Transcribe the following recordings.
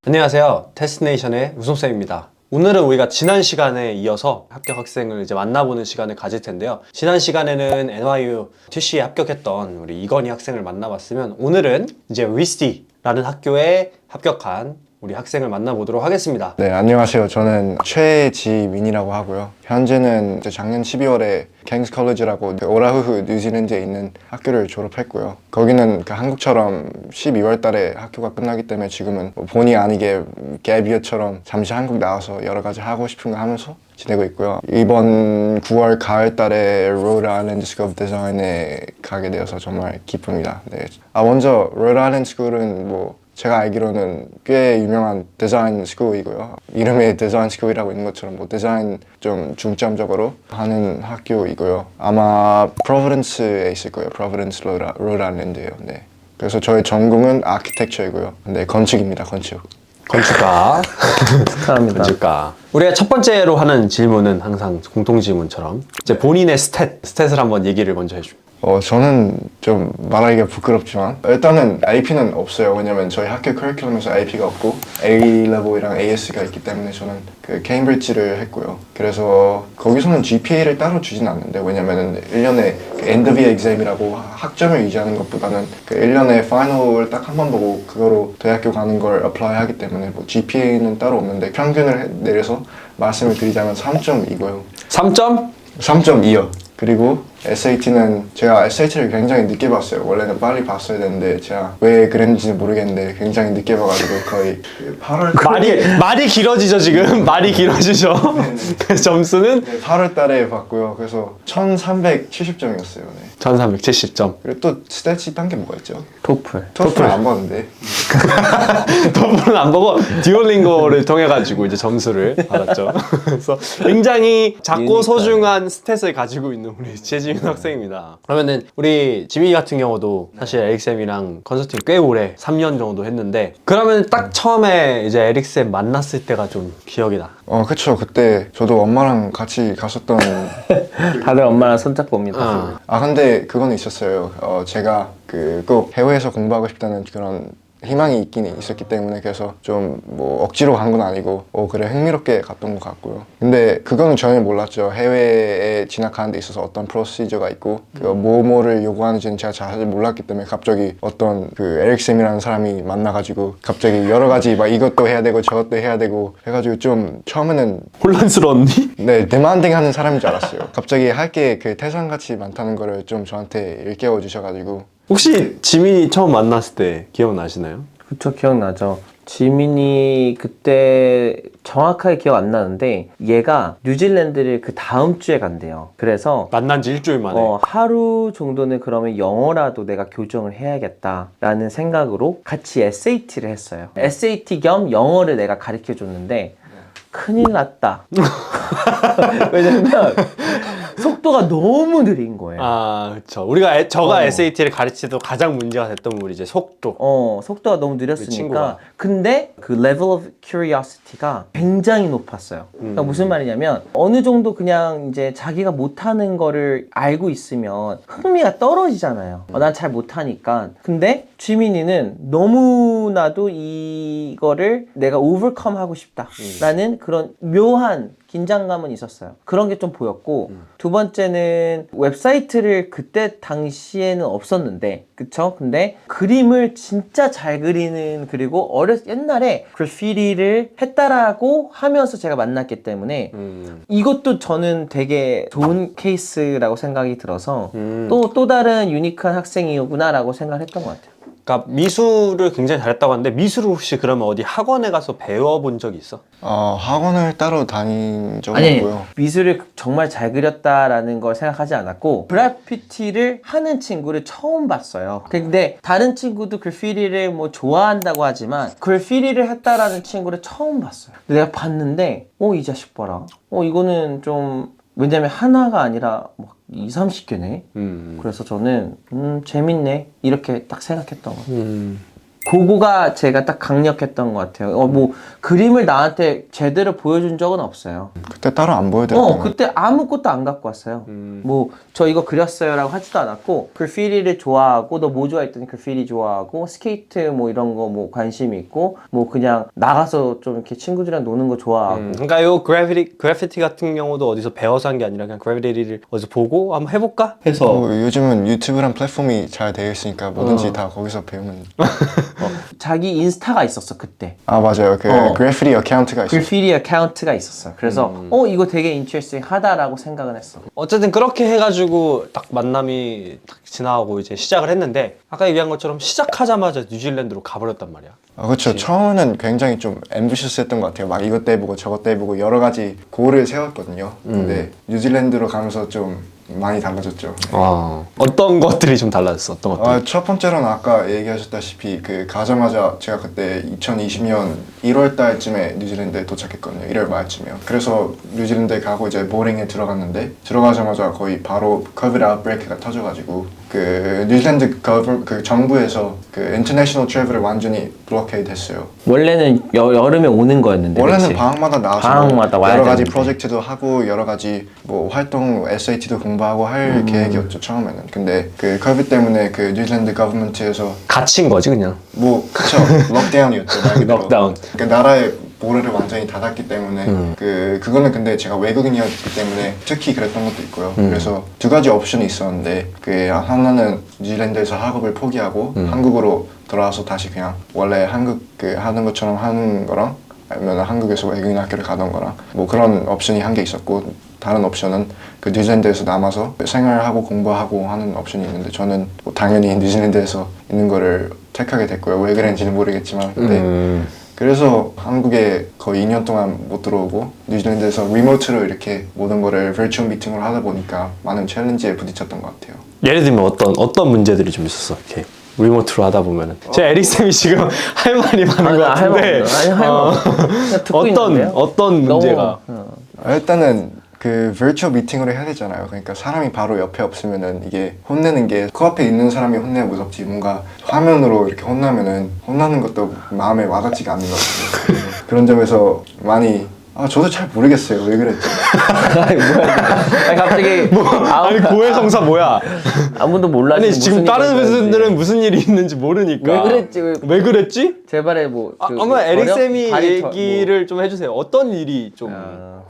안녕하세요. 테스트네이션의 우솜쌤입니다. 오늘은 우리가 지난 시간에 이어서 합격 학생을 이제 만나보는 시간을 가질 텐데요. 지난 시간에는 NYU TC에 합격했던 우리 이건희 학생을 만나봤으면 오늘은 이제 위스티라는 학교에 합격한 우리 학생을 만나보도록 하겠습니다. 네, 안녕하세요. 저는 최지민이라고 하고요. 현재는 작년 12월에 갱스 컬리지라고 오라후후 뉴질랜드에 있는 학교를 졸업했고요. 거기는 한국처럼 12월 달에 학교가 끝나기 때문에 지금은 본의 아니게 갭이어처럼 잠시 한국 나와서 여러 가지 하고 싶은 거 하면서 지내고 있고요. 이번 9월 가을 달에 로드 아일랜드 스쿨 오브 디자인에 가게 되어서 정말 기쁩니다. 네. 먼저 로드 아일랜드 스쿨은 제가 알기로는 꽤 유명한 디자인 스쿨이고요. 이름에 디자인 스쿨이라고 있는 것처럼 디자인 좀 중점적으로 하는 학교이고요. 아마 프로비던스에 있을 거예요. 프로비던스 로드 아일랜드예요. 네. 그래서 저의 전공은 아키텍처이고요. 네, 건축입니다. 건축. 건축가. 축하합니다. 건축가. 우리가 첫 번째로 하는 질문은 항상 공통 질문처럼 이제 본인의 스탯을 한번 얘기를 먼저 해줍니다. 저는 좀 말하기가 부끄럽지만 일단은 AP는 없어요. 왜냐면 저희 학교 커리큘럼에서 AP가 없고 A-레벨이랑 AS가 있기 때문에 저는 케임브리지를 했고요. 그래서 거기서는 GPA를 따로 주진 않는데 왜냐면은 1년에 end of year exam이라고 학점을 유지하는 것보다는 1년에 파이널을 딱 한 번 보고 그거로 대학교 가는 걸 apply 하기 때문에 GPA는 따로 없는데 평균을 내려서 말씀을 드리자면 3.2고요. 3점? 3.2요. 그리고 SAT는 제가 SAT를 굉장히 늦게 봤어요. 원래는 빨리 봤어야 되는데 제가 왜 그랬는지는 모르겠는데 굉장히 늦게 봐가지고 거의 8월 말이 길어지죠 지금. 말이 길어지죠. 그래서 점수는 8월 달에 봤고요. 그래서 1370점이었어요. 네. 1370점. 그리고 또 스탯이 딴 게 뭐가 있죠? 토플. 안 봤는데. 토플은 안 보고 듀오링고를 통해 가지고 이제 점수를 받았죠. 그래서 굉장히 작고 유니크하네. 소중한 스탯을 가지고 있는 우리 최지민 학생입니다. 그러면은 우리 지민이 같은 경우도 사실 에릭쌤이랑 컨설팅 꽤 오래 3년 정도 했는데 그러면 딱 처음에 이제 에릭쌤 만났을 때가 좀 기억이 나. 그쵸. 그때 저도 엄마랑 같이 갔었던 다들 엄마랑 손잡고 옵니다. 근데 그건 있었어요. 제가 꼭 해외에서 공부하고 싶다는 그런 희망이 있긴 있었기 때문에 그래서 좀 억지로 간 건 아니고 그래 흥미롭게 갔던 것 같고요. 근데 그거는 전혀 몰랐죠. 해외에 진학하는 데 있어서 어떤 프로시저가 있고 뭐를 요구하는지는 제가 잘 몰랐기 때문에 갑자기 어떤 에릭쌤이라는 사람이 만나가지고 갑자기 여러 가지 막 이것도 해야 되고 저것도 해야 되고 해가지고 좀 처음에는 혼란스러웠니? 네, 데만딩 하는 사람인 줄 알았어요. 갑자기 할 게 태산같이 많다는 거를 좀 저한테 일깨워 주셔가지고 혹시 지민이 처음 만났을 때 기억나시나요? 그쵸, 기억나죠. 지민이 그때 정확하게 기억 안 나는데 얘가 뉴질랜드를 그 다음 주에 간대요. 그래서 만난 지 일주일 만에. 하루 정도는 그러면 영어라도 내가 교정을 해야겠다라는 생각으로 같이 SAT를 했어요. SAT 겸 영어를 내가 가르쳐 줬는데 큰일 났다. 왜냐면 속도가 너무 느린 거예요. 그쵸. 저가 SAT를 가르치도 가장 문제가 됐던 부분이 이제 속도. 속도가 너무 그 느렸으니까. 친구가. 근데 그 level of curiosity가 굉장히 높았어요. 그러니까 무슨 말이냐면 어느 정도 그냥 이제 자기가 못하는 거를 알고 있으면 흥미가 떨어지잖아요. 난 잘 못하니까. 근데 지민이는 너무나도 이거를 내가 overcome 하고 싶다라는 그런 묘한 긴장감은 있었어요. 그런 게 좀 보였고 두 번째는 웹사이트를 그때 당시에는 없었는데 그쵸? 근데 그림을 진짜 잘 그리는 그리고 옛날에 그래피티를 했다라고 하면서 제가 만났기 때문에 이것도 저는 되게 좋은 케이스라고 생각이 들어서 또 다른 유니크한 학생이구나 라고 생각을 했던 것 같아요. 그러니까 미술을 굉장히 잘했다고 하는데 미술을 혹시 그러면 어디 학원에 가서 배워본 적이 있어? 학원을 따로 다닌 적은 아니 없고요. 미술을 정말 잘 그렸다라는 걸 생각하지 않았고 그래피티를 하는 친구를 처음 봤어요. 근데 다른 친구도 그래피티를 좋아한다고 하지만 그래피티를 했다라는 친구를 처음 봤어요. 근데 내가 봤는데 이 자식 봐라. 이거는 좀 왜냐면 하나가 아니라 20, 30개네. 그래서 저는 재밌네 이렇게 딱 생각했던 거. 그거가 제가 딱 강력했던 것 같아요. 뭐 그림을 나한테 제대로 보여준 적은 없어요. 그때 따로 안 보여드렸던 그때 아무것도 안 갖고 왔어요. 뭐 저 이거 그렸어요라고 하지도 않았고 그래피티를 좋아하고 너 뭐 좋아했더니 그래피티 좋아하고 스케이트 뭐 이런 거 뭐 관심 있고 뭐 그냥 나가서 좀 이렇게 친구들이랑 노는 거 좋아하고 그러니까 요 그래피티 같은 경우도 어디서 배워서 한 게 아니라 그냥 그래피티를 어디서 보고 한번 해볼까 해서 요즘은 유튜브란 플랫폼이 잘 되어 있으니까 뭐든지 다 거기서 배우면 자기 인스타가 있었어 그때. 아 맞아요 그 그래피티 어카운트가 있어요 그래피티 어카운트가 있었어. 그래서 이거 되게 인트레스팅 하다라고 생각은 했어. 어쨌든 그렇게 해가지고 딱 만남이 딱 지나가고 이제 시작을 했는데 아까 얘기한 것처럼 시작하자마자 뉴질랜드로 가버렸단 말이야. 그렇죠. 처음에는 굉장히 좀 앰비셔스했던 것 같아요. 막 이것도 해보고 저것도 해보고 여러 가지 고를 세웠거든요. 근데 뉴질랜드로 가면서 좀 많이 달라졌죠. 어떤 것들이 좀 달라졌어? 어떤 것들? 첫 번째로는 아까 얘기하셨다시피 그 가자마자 제가 그때 2020년 1월 달쯤에 뉴질랜드에 도착했거든요. 1월 말쯤이요. 그래서 뉴질랜드에 가고 이제 보링에 들어갔는데 들어가자마자 거의 바로 코비드 아웃브레이크가 터져가지고 그 뉴질랜드 그 정부에서 그 인터내셔널 트래블을 완전히 블록케이드 했어요. 원래는 여름에 오는 거였는데. 원래는 그치? 방학마다 나와서 방학마다 와야 여러 가지 되는데. 프로젝트도 하고 여러 가지 뭐 활동 SAT도 공부하고 할 계획이었죠 처음에는. 근데 그 코비드 때문에 그 뉴질랜드 거버먼트에서 갇힌 거지 그냥. 뭐 그쵸 록다운이었죠 말 그대로. 록다운. 그 나라의 보르를 완전히 닫았기 때문에 그거는 근데 제가 외국인이었기 때문에 특히 그랬던 것도 있고요. 그래서 두 가지 옵션이 있었는데 그 하나는 뉴질랜드에서 학업을 포기하고 한국으로 돌아와서 다시 그냥 원래 한국 그 하는 것처럼 하는 거랑 아니면 한국에서 외국인 학교를 가던 거랑 뭐 그런 옵션이 한 개 있었고 다른 옵션은 그 뉴질랜드에서 남아서 생활하고 공부하고 하는 옵션이 있는데 저는 뭐 당연히 뉴질랜드에서 있는 거를 택하게 됐고요. 왜 그랬는지는 모르겠지만 근데 그래서 한국에 거의 2년 동안 못 들어오고 뉴질랜드에서 리모트로 이렇게 모든 거를 버추얼 미팅으로 하다 보니까 많은 챌린지에 부딪혔던 것 같아요. 예를 들면 어떤 문제들이 좀 있었어? 이렇게 리모트로 하다 보면은. 제 에릭 쌤이 지금 할 말이 많은 것 같은데. 어떤 문제가? 일단은 그 버추얼 미팅으로 해야 되잖아요. 그러니까 사람이 바로 옆에 없으면은 이게 혼내는 게 코앞에 있는 사람이 혼내야 무섭지 뭔가 화면으로 이렇게 혼나면은 혼나는 것도 마음에 와닿지가 않는 것 같아요. 그런 점에서 많이 저도 잘 모르겠어요. 왜 그랬지? 아니 뭐야? 아니 갑자기 아니 고해성사 뭐야? 아무도 몰라. 아니 지금 다른 분들은 무슨 일이 있는지 모르니까. 왜 그랬지? 왜 그랬지? 제발에 뭐. 아마 에릭 쌤이 뭐. 얘기를 좀 해주세요. 어떤 일이 좀.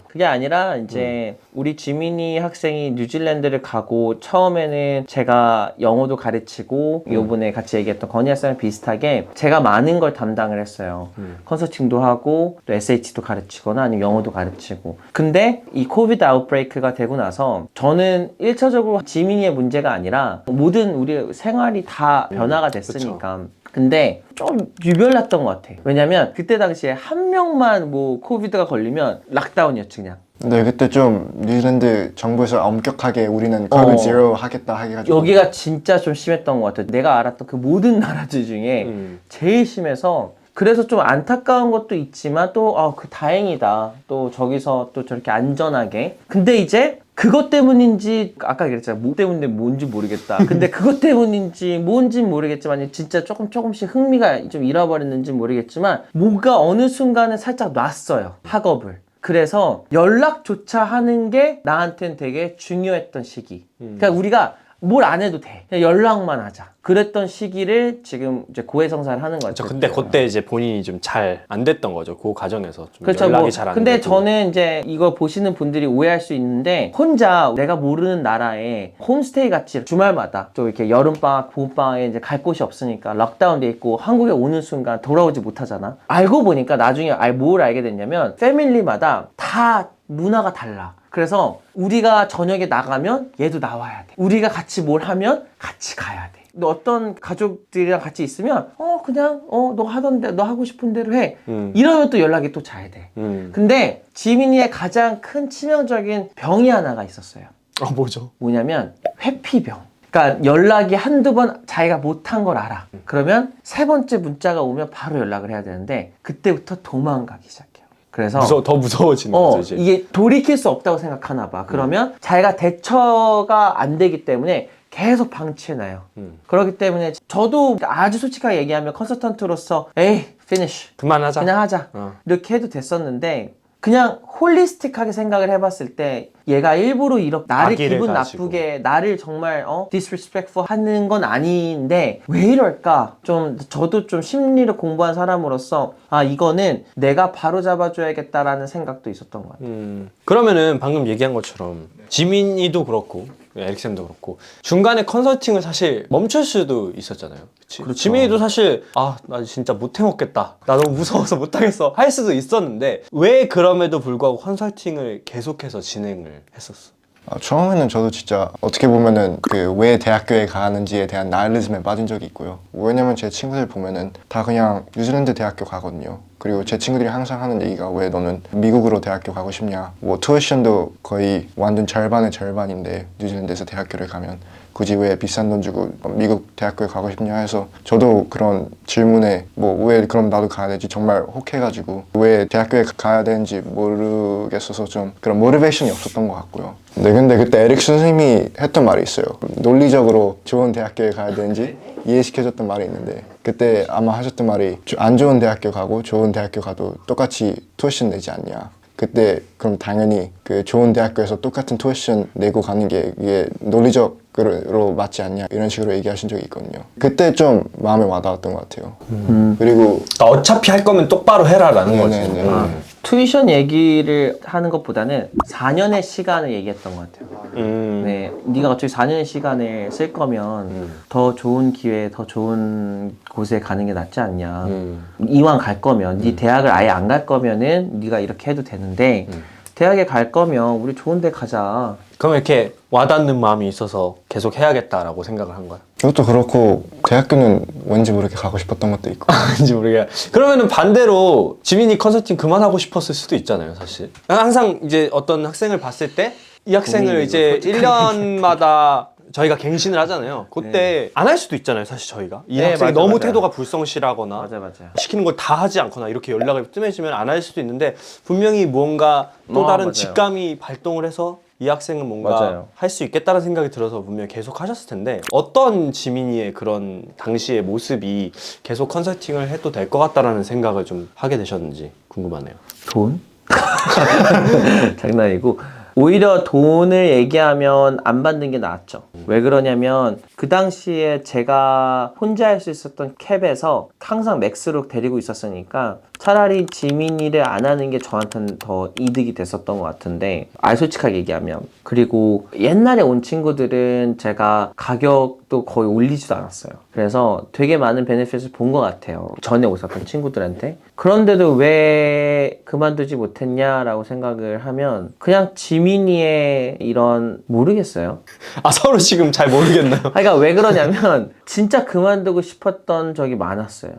그게 아니라 이제 우리 지민이 학생이 뉴질랜드를 가고 처음에는 제가 영어도 가르치고 요번에 같이 얘기했던 건희 학생이랑 비슷하게 제가 많은 걸 담당을 했어요. 컨설팅도 하고 또 SAT도 가르치거나 아니면 영어도 가르치고. 근데 이 코비드 아웃브레이크가 되고 나서 저는 1차적으로 지민이의 문제가 아니라 모든 우리 생활이 다 변화가 됐으니까 근데 좀 유별났던 것 같아. 왜냐면 그때 당시에 한 명만 뭐 코비드가 걸리면 락다운이었지 그냥. 네, 그때 좀 뉴질랜드 정부에서 엄격하게 우리는 코비드 제로 하겠다 해가지고 여기가 진짜 좀 심했던 것 같아. 내가 알았던 그 모든 나라들 중에 제일 심해서 그래서 좀 안타까운 것도 있지만 또 다행이다. 또 저기서 또 저렇게 안전하게. 근데 이제 그것 때문인지 아까 그랬잖아. 뭐 때문에 뭔지 모르겠다. 근데 그것 때문인지 뭔지 모르겠지만 진짜 조금씩 흥미가 좀 잃어버렸는지 모르겠지만 뭔가 어느 순간은 살짝 놨어요. 학업을. 그래서 연락조차 하는 게 나한테는 되게 중요했던 시기. 그러니까 우리가 뭘 안 해도 돼. 그냥 연락만 하자. 그랬던 시기를 지금 이제 고해성사를 하는 거죠. 근데 그때 이제 본인이 좀 잘 안 됐던 거죠. 그 과정에서 좀 그렇죠. 연락이 잘 안 되고. 근데 저는 이제 이거 보시는 분들이 오해할 수 있는데 혼자 내가 모르는 나라에 홈스테이 같이 주말마다 또 이렇게 여름방학, 봄방학에 이제 갈 곳이 없으니까 락다운돼 있고 한국에 오는 순간 돌아오지 못하잖아. 알고 보니까 나중에 뭘 알게 됐냐면 패밀리마다 다 문화가 달라. 그래서 우리가 저녁에 나가면 얘도 나와야 돼. 우리가 같이 뭘 하면 같이 가야 돼. 너 어떤 가족들이랑 같이 있으면 그냥 너 하던 대 너 하고 싶은 대로 해. 이러면 또 연락이 또 잘 돼. 근데 지민이의 가장 큰 치명적인 병이 하나가 있었어요. 뭐죠? 뭐냐면 회피병. 그러니까 연락이 한두 번 자기가 못한 걸 알아. 그러면 세 번째 문자가 오면 바로 연락을 해야 되는데 그때부터 도망가기 시작해요. 그래서 더 무서워지는 거죠 이제. 이게 돌이킬 수 없다고 생각하나 봐. 그러면 자기가 대처가 안 되기 때문에 계속 방치해놔요. 그렇기 때문에 저도 아주 솔직하게 얘기하면 컨설턴트로서 에이 finish 그만하자. 그냥 하자 이렇게 해도 됐었는데 그냥 홀리스틱하게 생각을 해봤을 때 얘가 일부러 이렇게 나를 악의를 기분 가지고. 나쁘게 나를 정말 disrespectful 하는 건 아닌데 왜 이럴까? 좀 저도 좀 심리를 공부한 사람으로서 아 이거는 내가 바로 잡아줘야겠다라는 생각도 있었던 것 같아요. 그러면은 방금 얘기한 것처럼 지민이도 그렇고 에릭쌤도 그렇고 중간에 컨설팅을 사실 멈출 수도 있었잖아요. 그치? 그렇죠. 지민이도 사실 나 진짜 못 해먹겠다. 나 너무 무서워서 못하겠어 할 수도 있었는데 왜 그럼에도 불구하고 컨설팅을 계속해서 진행을 했었어? 처음에는 저도 진짜 어떻게 보면은 그 왜 대학교에 가는지에 대한 나일리즘에 빠진 적이 있고요. 왜냐면 제 친구들 보면은 다 그냥 뉴질랜드 대학교 가거든요. 그리고 제 친구들이 항상 하는 얘기가 왜 너는 미국으로 대학교 가고 싶냐. 뭐 투이션도 거의 완전 절반의 절반인데 뉴질랜드에서 대학교를 가면 굳이 왜 비싼 돈 주고 미국 대학교에 가고 싶냐 해서 저도 그런 질문에 뭐 왜 그럼 나도 가야 되지 정말 혹해가지고 왜 대학교에 가야 되는지 모르겠어서 좀 그런 모티베이션이 없었던 것 같고요. 네, 근데 그때 에릭 선생님이 했던 말이 있어요. 논리적으로 좋은 대학교에 가야 되는지 이해시켜줬던 말이 있는데 그때 아마 하셨던 말이 안 좋은 대학교 가고 좋은 대학교 가도 똑같이 투이션 내지 않냐. 그때 그럼 당연히 그 좋은 대학교에서 똑같은 투이션 내고 가는 게 이게 논리적으로 맞지 않냐 이런 식으로 얘기하신 적이 있거든요. 그때 좀 마음에 와닿았던 것 같아요. 그리고 그러니까 어차피 할 거면 똑바로 해라라는 거지. 네네네. 투이션 얘기를 하는 것보다는 4년의 시간을 얘기했던 것 같아요. 네, 네가 어차피 4년의 시간을 쓸 거면 더 좋은 기회, 더 좋은 곳에 가는 게 낫지 않냐. 이왕 갈 거면 네 대학을 아예 안 갈 거면은 네가 이렇게 해도 되는데 대학에 갈 거면 우리 좋은 데 가자. 그럼 이렇게 와닿는 마음이 있어서 계속 해야겠다라고 생각을 한 거야? 그것도 그렇고 대학교는 왠지 모르게 가고 싶었던 것도 있고 아닌지 모르게. 그러면은 반대로 지민이 컨설팅 그만하고 싶었을 수도 있잖아요, 사실. 항상 이제 어떤 학생을 봤을 때 이 학생을 이제 1년마다 저희가 갱신을 하잖아요. 그때 안 할 수도 있잖아요, 사실 저희가. 이 네, 학생이 맞아, 너무 맞아. 태도가 불성실하거나 맞아요. 시키는 걸 다 하지 않거나 이렇게 연락을 뜸해지면 안 할 수도 있는데 분명히 무언가 또 다른 맞아요. 직감이 발동을 해서 이 학생은 뭔가 맞아요. 할 수 있겠다는 생각이 들어서 분명히 계속 하셨을 텐데 어떤 지민이의 그런 당시의 모습이 계속 컨설팅을 해도 될 것 같다라는 생각을 좀 하게 되셨는지 궁금하네요. 돈? 장난이고 오히려 돈을 얘기하면 안 받는 게 나았죠. 왜 그러냐면 그 당시에 제가 혼자 할 수 있었던 캡에서 항상 맥스로 데리고 있었으니까 차라리 지민이를 안 하는 게 저한테는 더 이득이 됐었던 것 같은데 솔직하게 얘기하면 그리고 옛날에 온 친구들은 제가 가격도 거의 올리지도 않았어요. 그래서 되게 많은 베네핏을 본 것 같아요. 전에 오셨던 친구들한테. 그런데도 왜 그만두지 못했냐라고 생각을 하면 그냥 지민이의 이런 모르겠어요. 서로 지금 잘 모르겠나요? 그러니까 왜 그러냐면 진짜 그만두고 싶었던 적이 많았어요.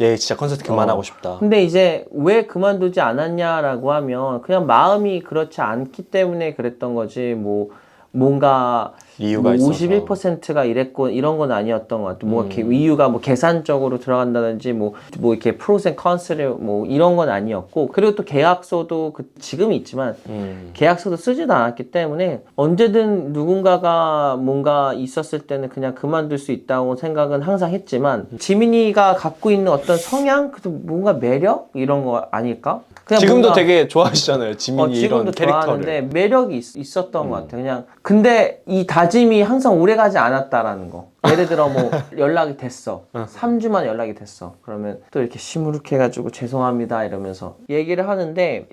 얘 진짜 컨설팅 그만하고 싶다. 근데 이제 왜 그만두지 않았냐라고 하면 그냥 마음이 그렇지 않기 때문에 그랬던 거지 뭔가 이유가 있어서. 51%가 이랬고 이런 건 아니었던 것 같아요. 뭐 이렇게 이유가 뭐 계산적으로 들어간다든지 뭐 이렇게 프로스 앤 컨스를 뭐 이런 건 아니었고 그리고 또 계약서도 지금이 있지만 계약서도 쓰지도 않았기 때문에 언제든 누군가가 뭔가 있었을 때는 그냥 그만둘 수 있다고 생각은 항상 했지만 지민이가 갖고 있는 어떤 성향, 뭔가 매력 이런 거 아닐까? 그냥 지금도 뭔가 되게 좋아하시잖아요, 지민이 이런 지금도 캐릭터를. 좋아하는데 매력이 있었던 것 같아요. 그냥 근데 이 다짐이 항상 오래가지 않았다라는 거. 예를 들어 뭐 연락이 됐어. 3주만 연락이 됐어. 그러면 또 이렇게 시무룩해가지고 죄송합니다 이러면서 얘기를 하는데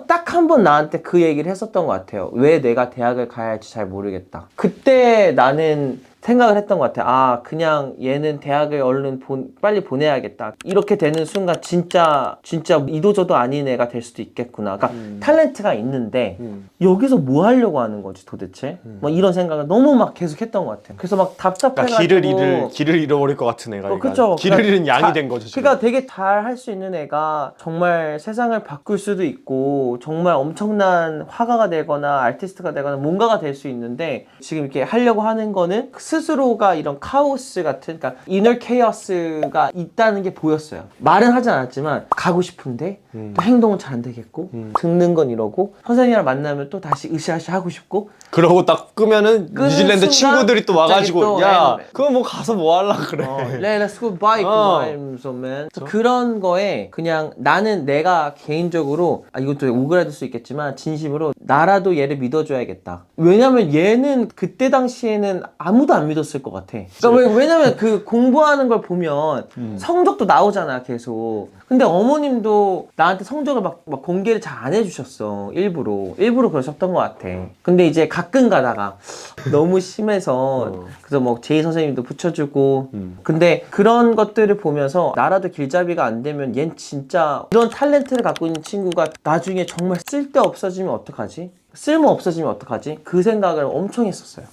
딱 한 번 나한테 그 얘기를 했었던 것 같아요. 왜 내가 대학을 가야 할지 잘 모르겠다. 그때 나는 생각을 했던 것 같아. 그냥 얘는 대학을 얼른 빨리 보내야겠다. 이렇게 되는 순간 진짜 이도저도 아닌 애가 될 수도 있겠구나. 그러니까 탤런트가 있는데 여기서 뭐 하려고 하는 거지 도대체? 막 이런 생각을 너무 막 계속 했던 것 같아요. 그래서 막 답답해가지고 그러니까 길을 잃어버릴 것 같은 애가. 그쵸. 길을 잃은 양이 된 거죠, 지금. 그러니까 되게 잘 할 수 있는 애가 정말 세상을 바꿀 수도 있고 정말 엄청난 화가가 되거나 아티스트가 되거나 뭔가가 될 수 있는데 지금 이렇게 하려고 하는 거는 스스로가 이런 카오스 같은, 그러니까 이너 케어스가 있다는 게 보였어요. 말은 하지 않았지만 가고 싶은데 또 행동은 잘 안 되겠고 듣는 건 이러고 선생님이랑 만나면 또 다시 으쌰으쌰 하고 싶고 그러고 딱 끄면은 끄는 뉴질랜드 순간 친구들이 또 갑자기 와가지고 또 야 그럼 뭐 가서 뭐 할라 그래. Let's go bike 이러면서 그런 거에 그냥 나는 내가 개인적으로 이것도 오그라들 수 있겠지만 진심으로 나라도 얘를 믿어줘야겠다. 왜냐면 얘는 그때 당시에는 아무도 안 믿었을 것 같아. 그러니까 왜냐면 그 공부하는 걸 보면 성적도 나오잖아 계속. 근데 어머님도 나한테 성적을 막 공개를 잘 안 해주셨어. 일부러 그러셨던 것 같아. 근데 이제 가끔 가다가 너무 심해서 그래서 뭐 제이 선생님도 붙여주고 근데 그런 것들을 보면서 나라도 길잡이가 안 되면 얜 진짜 이런 탤런트를 갖고 있는 친구가 나중에 정말 쓸데 없어지면 어떡하지? 쓸모 없어지면 어떡하지? 그 생각을 엄청 했었어요.